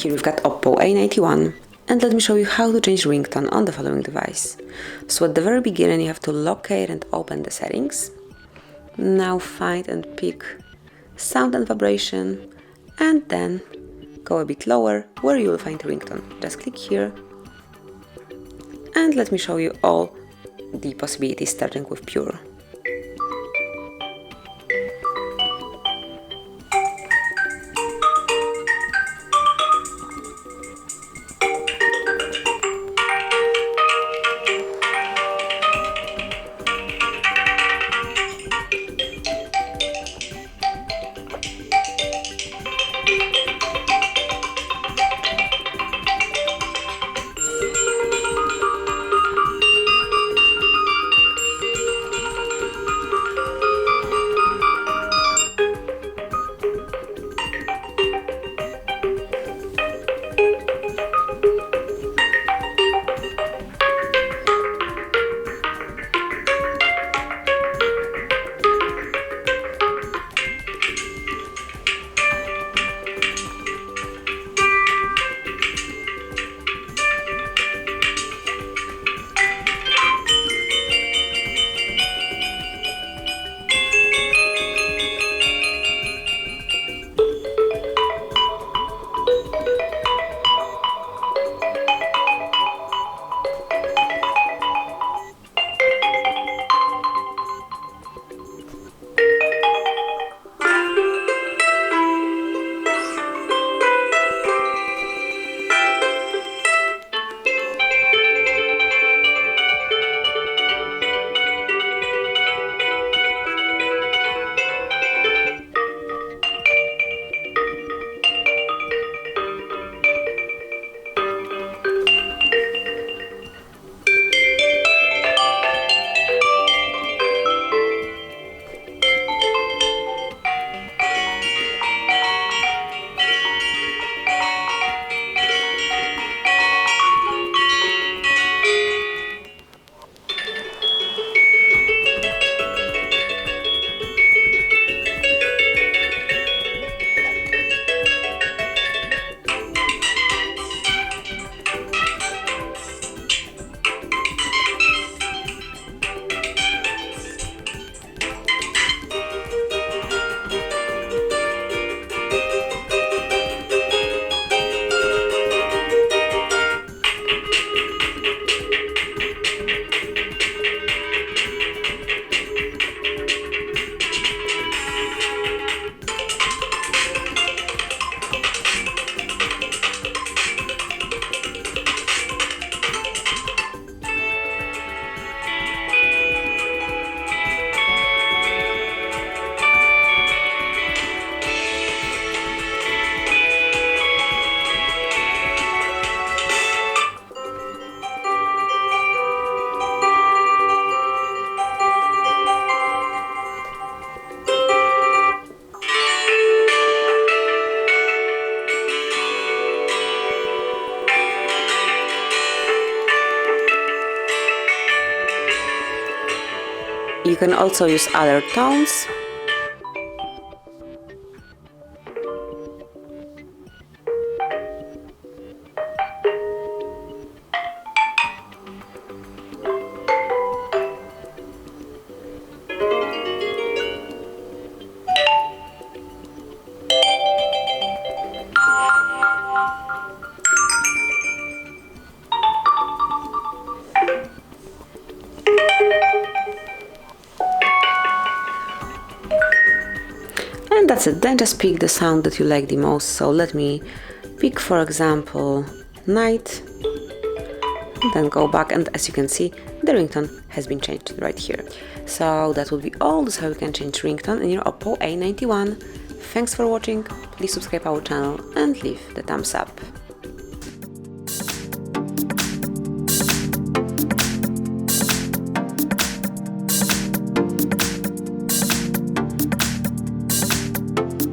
Here we've got OPPO A91, and let me show you how to change ringtone on the following device. So at the very beginning you have to locate and open the settings. Now find and pick sound and vibration, and then go a bit lower where you will find ringtone. Just click here, and let me show you all the possibilities starting with pure. You can also use other tones. And that's it, then just pick the sound that you like the most. So let me pick, for example, night, then go back, and as you can see, the ringtone has been changed right here. So that will be all. This is how you can change ringtone in your OPPO A91. Thanks for watching, please subscribe our channel and leave the thumbs up.